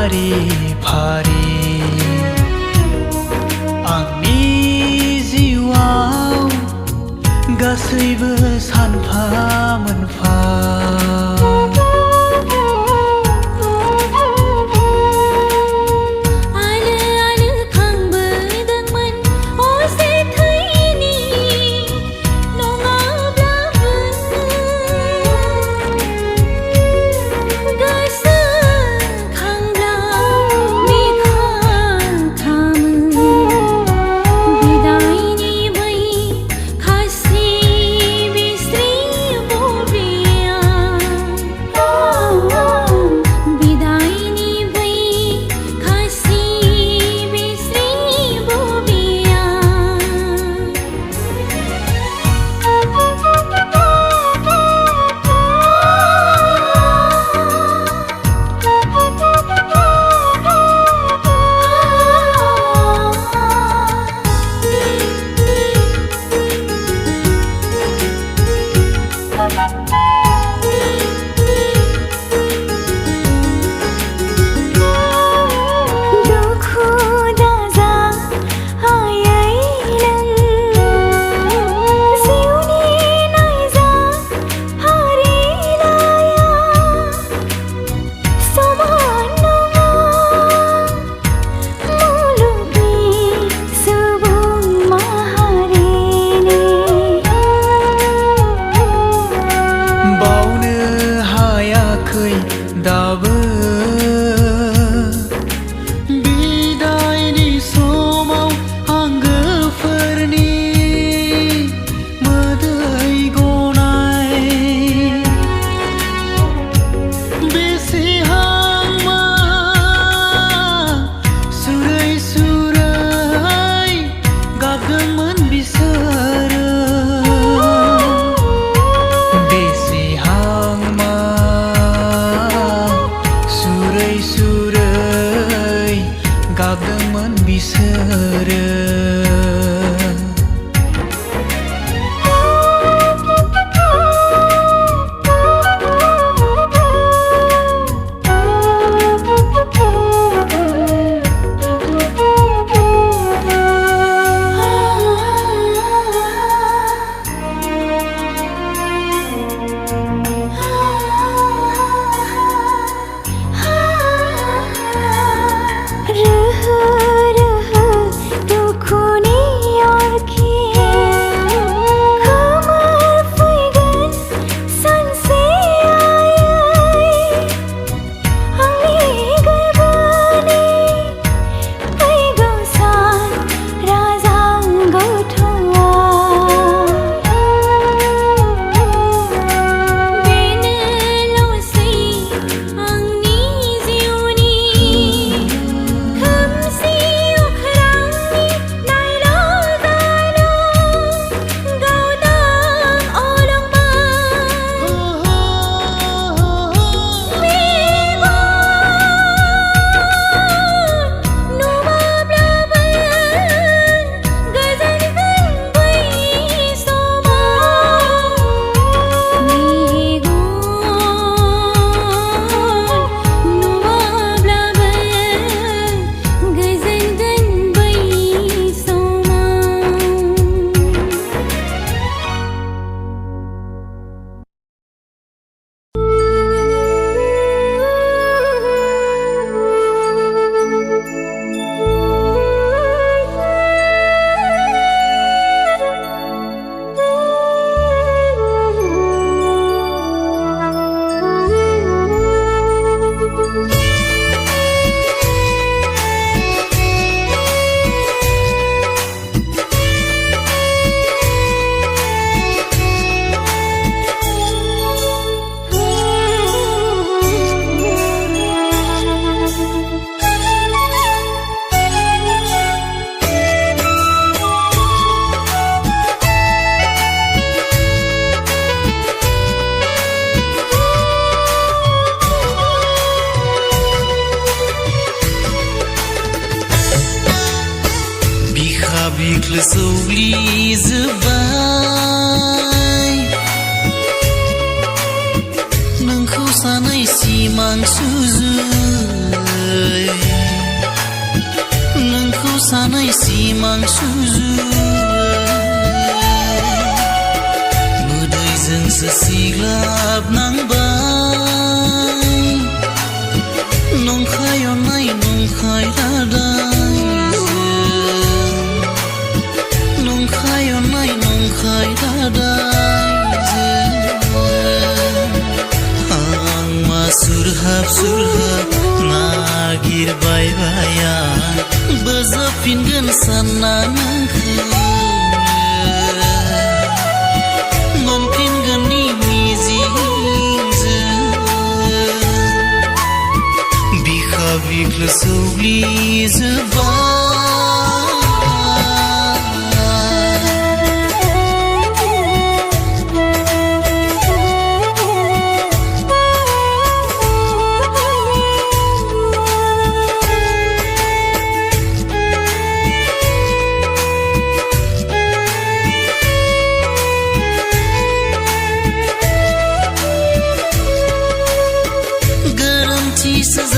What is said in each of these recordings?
फारि फारि आंनि जिउआव गासैबो सानफा मोनफा दाबो बिदायनि समाव आंगोफोरनि मोदै गनाय बेसे हांमा सुरै सुरै गाबदोंमोन बिसोरो बेसे हांमा सुरै गाबदोंमोन बिसोरो बिख्लो सौग्लिजोब्बाय नोंखौ सानै सिमां सुजुबाय नोंखौ सानै सिमां सुजुबाय मोदैजोंसो सिग्लाबनांबाय नंखाय अननाय नंखाय रादायजों नंखाय अननाय नंखाय रादायजों आं मा सुरहाब नागिरबायबाया बोजबफिनगोन सानना नोंखौनो मोनफिनगोननि मिजिंजों बिखा बिख्लो सौग्लिजोब्बाय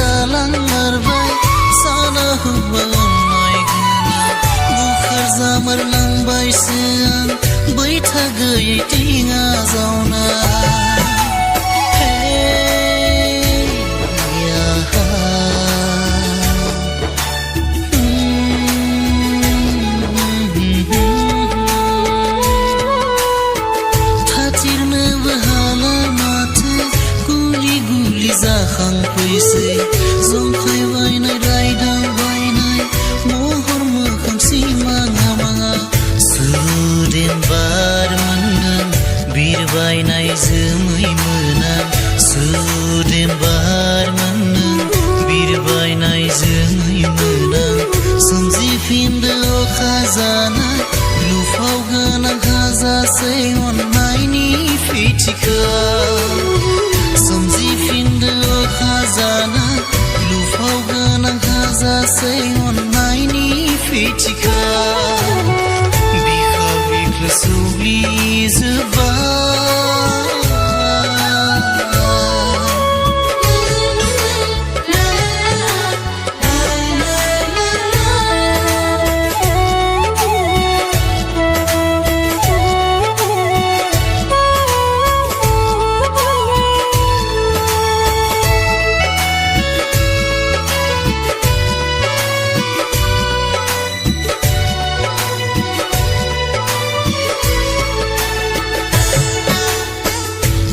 जालांमारबाय साना होबा अननाय गोनां बुखार जामारलांबायसो आं बैथा गैयै दिङा जावना थाथिरनोबो हाला माथो गुलि गुलि जाखांफैसै जंखायबायनाय रायदावबायनाय महर मोखां सिमाङा माङा सुदेम बार मोनदों बिरबायनाय जोमै मोनां सुदेम बार मोनदों बिरबायनाय जोमै मोनां सोमजिफिनदो अखा जानाय लुफाव गोनां हाजासै अननायनि फिथिखा सोमजिफिनदो अखा जानाय लुफाव गोनां हाजासै अननायनि फिथिखा बिखा बिख्लो सौग्लिजोब्बाय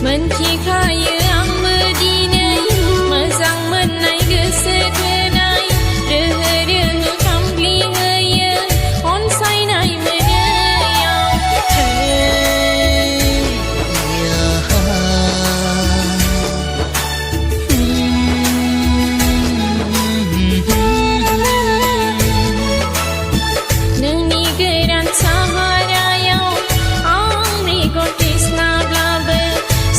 मोनथिखायो आंबो दिनै मोजां मोननाय गोसो थोनाय रोहो रोहो खामग्लिहोयो अनसायनाय मोनैयाव नोंनि गोरान साहारायाव आंनि गतिस्नाब्लाबो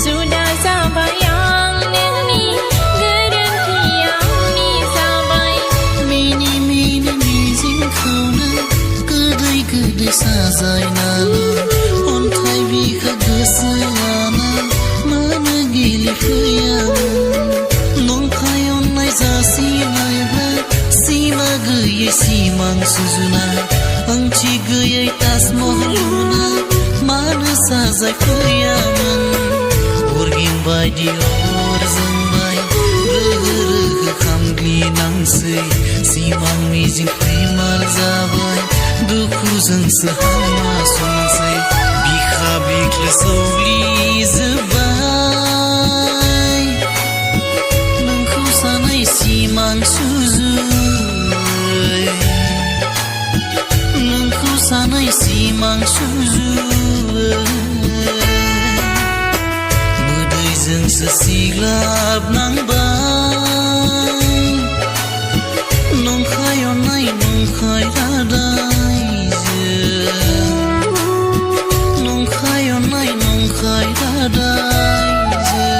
सुदा जाबाय आं नोंनि गोरोन्थिया आंनि जाबाय मिनि मिनि मिजिंखौनो गोदै गोदै साजायनानै अन्थाइ बिखा गोसो लाना मानो गेलेफैयामोन नंखाय अननाय जासिनायब्ला सिमा गैयै सिमां सुजुना ओंथि गैयै ताजमहल लुना मानो साजायफैयामोन अरगें बायदि अर जोंबाय रोहो रोहो खामग्लिनांसै सिमां मिजिं फैमाल जाबाय दुखुजोंसो हामा संसै बिखा बिख्लो सौग्लिजोब्बाय नोंखौ सानै सिमां सुजुबाय नोंखौ सानै सिमां सुजुबाय मोदैजोंसो सिग्लाबनांबाय नंखाय अननाय नंखाय रादायजों नंखाय अननाय नंखाय रादायजों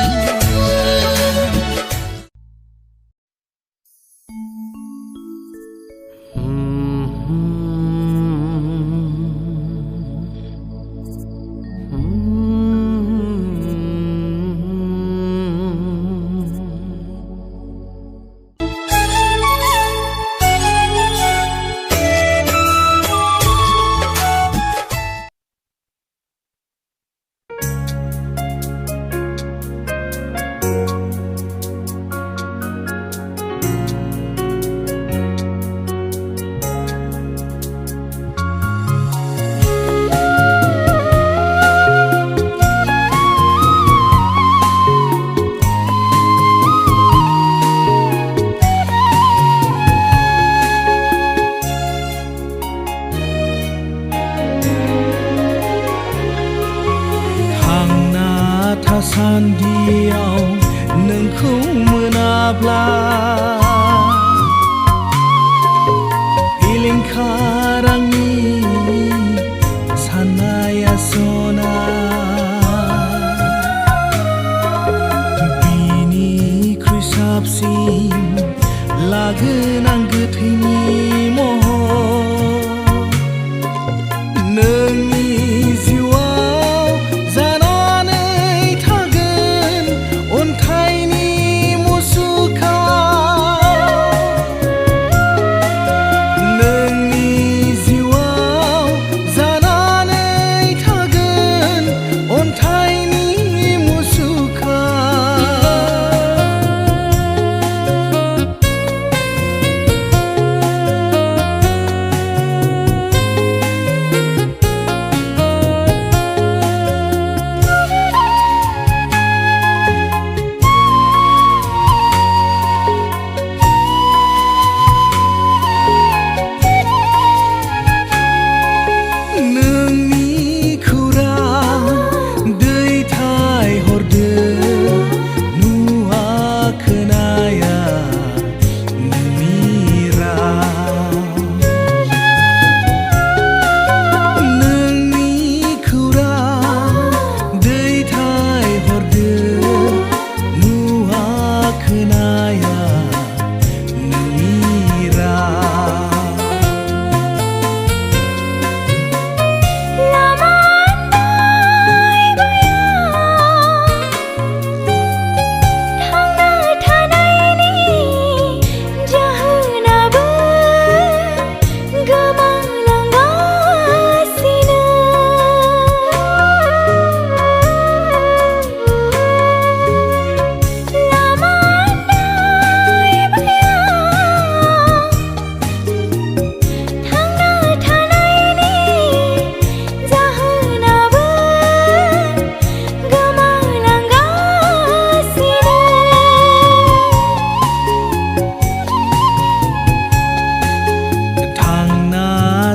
थासान्दियाव नोंखौ मोनाब्ला इलिंखार आंनि साननाया सना बिनिख्रुइ साबसिन लागोन आं गोथैनि महर नोंनि जिउआव जानानै थागोन अन्थाइनि मुसुखा नोंनि जिउआव जानानै थागोन अन्थाइनि मुसुखा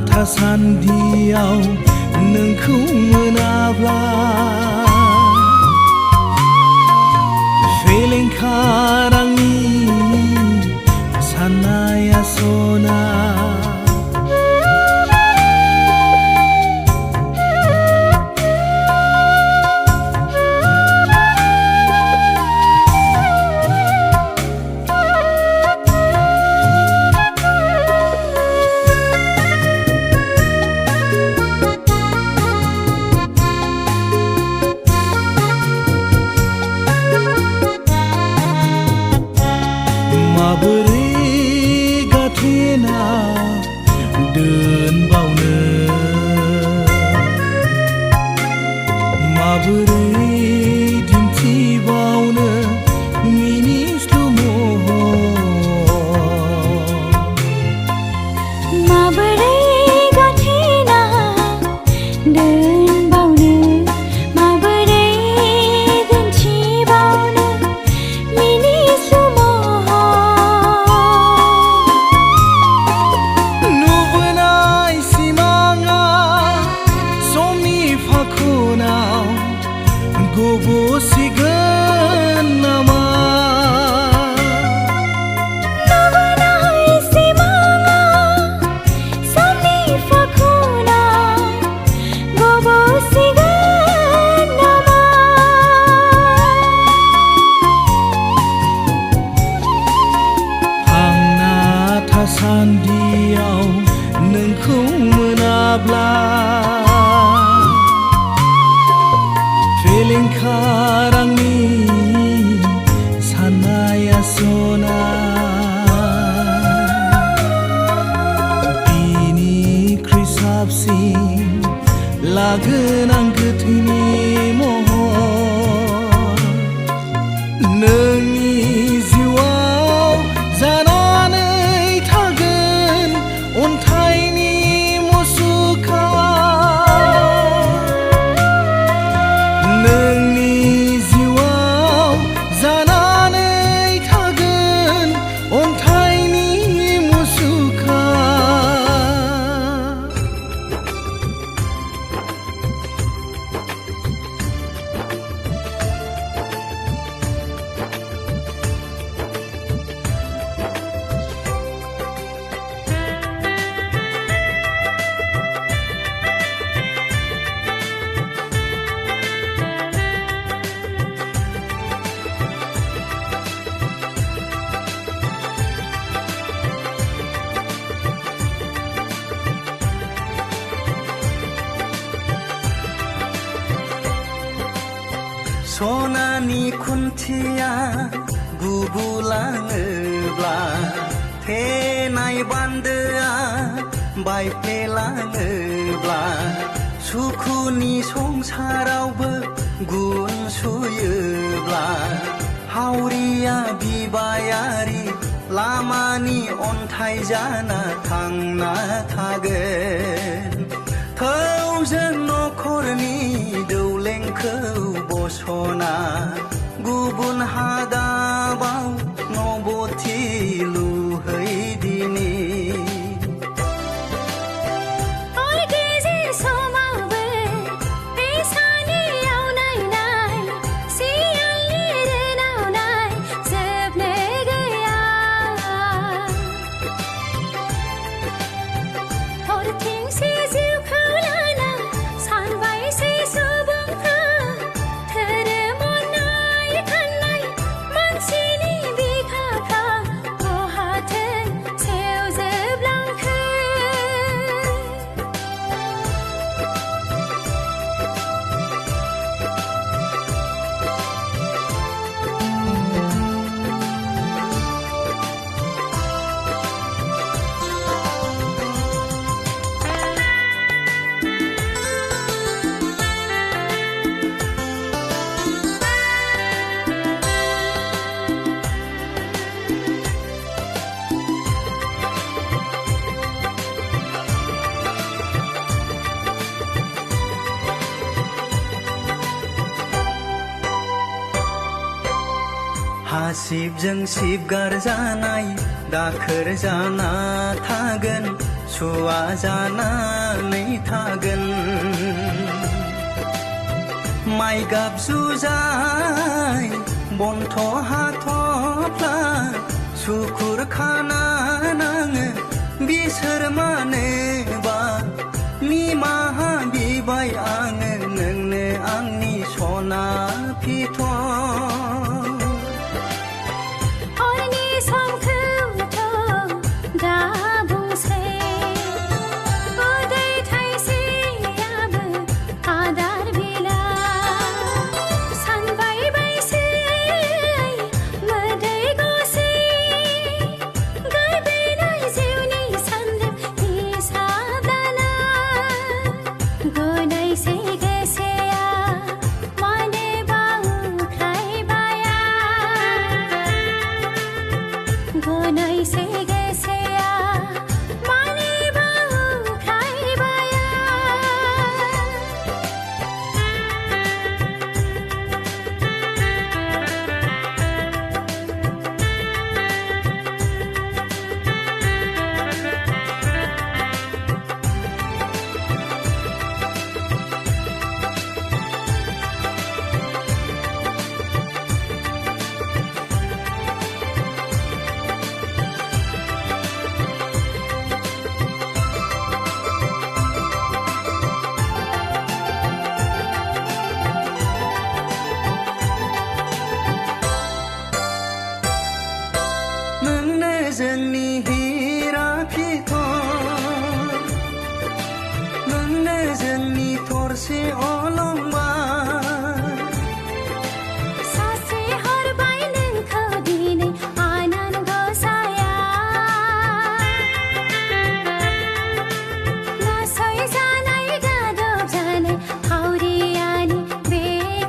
थासान्दियाव नोंखौ मोनाब्ला फेलेंखार आंनि साननाया सना माबोरै गाथेना दोनबावनो माबोरै दिन्थिबावनो मिनिस्लु महर माबोरै गाथेना दोनबावनो माबोरै दिन्थिबावनो मिनिस्लु गब'सिगोन नामा नुबोनाय सिमाङा समनि फाखनाव गब'सिगोन नामा थांना थासान्दियाव नोंखौ मोनाब्ला फेलेंखार आंनि खुन्थिया गुबुलाङोब्ला थेनाय बान्दोआ बायफ्लेलाङोब्ला सुखुनि संसारावबो गुन सुयोब्ला हावरिया बिबायारि लामानि अन्थाइ जाना थांना थागोन थौजों नखरनि दौलेंखौ बसना गुबुन हादाबाव नबथि लुहैदिनि हासिबजों सिबगारजानाय दाखोर जाना थागोन सुवा जानानै थागोन माइ गाब जुजाय बन्थ हाथफ्ला सुखुर खाना नाङो बिसोर मानोबा निमाहा बिबाय आङो नोंनो आंनि सना फिथर जोंनि हिरा फिथर नोंनो जोंनि थरसे अलंबार सासे हरबाय नोंखौ दिनै आनान गसाया नासय जानाय गादब जानाय हावरियानि बे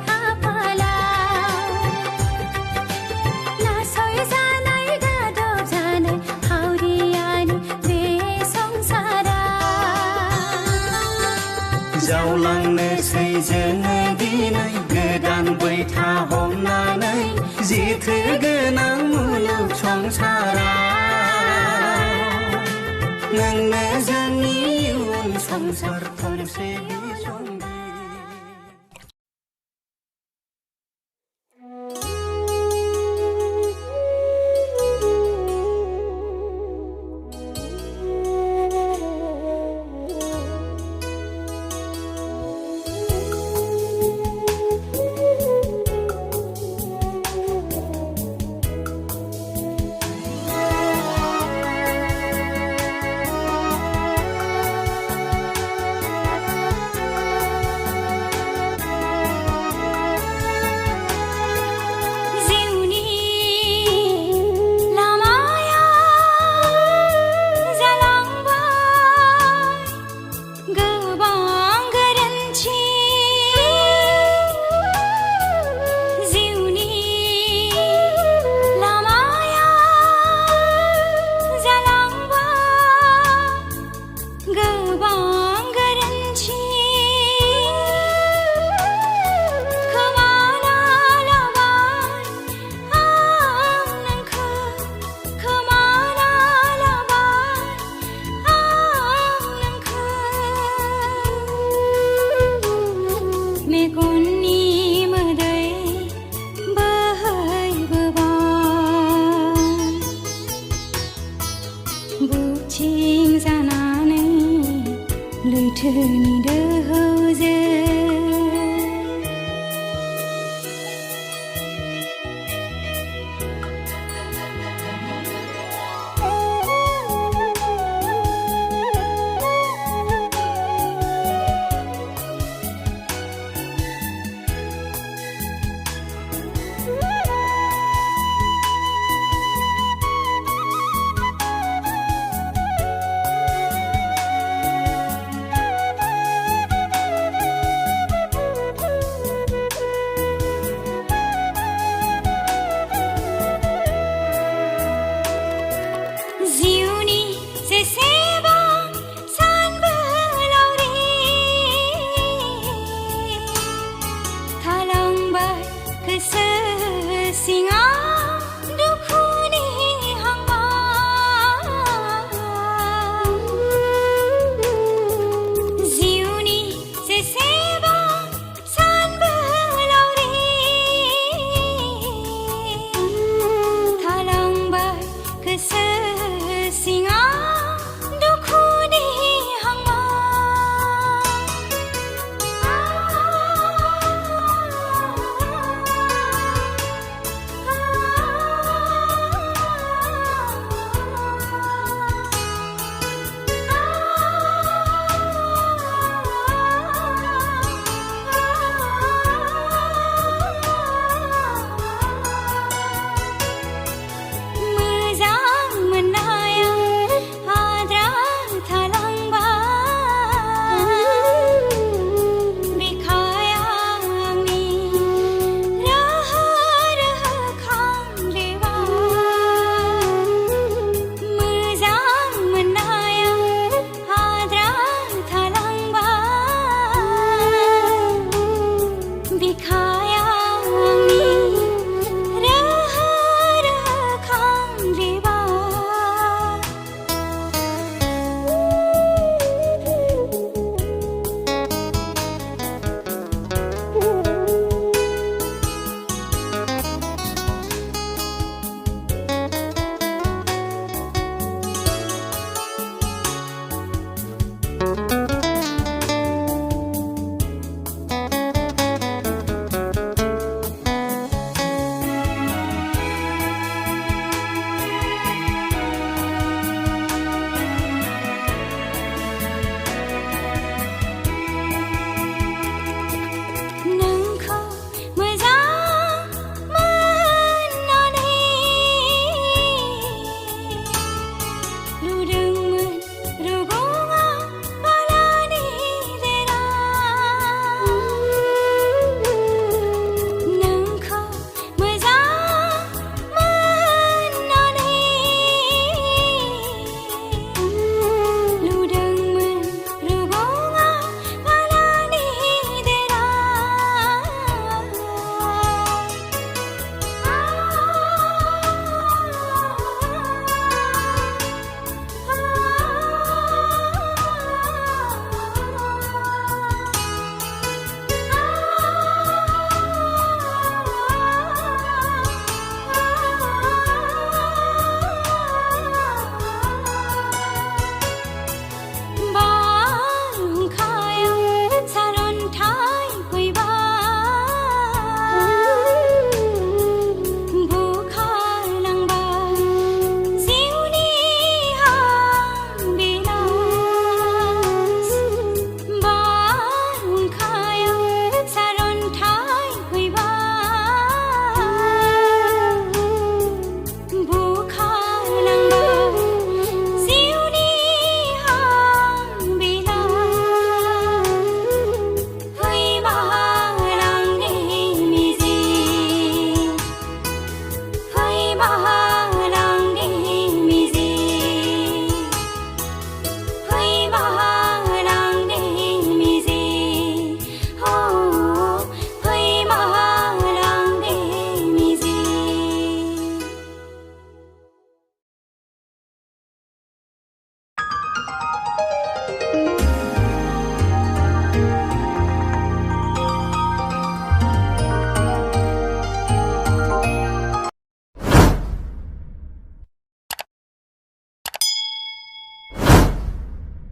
खाफालाव नासय जानाय गादब जानाय हावरियानि बे संसाराव जावलांनोसै जोङो दिनै गोदान बैथा हमनानै जेथो गोनां मुलुग संसाराव नोंनो जोंनि इयुन संसार खनसे बिसम्बि बोथोरनि दै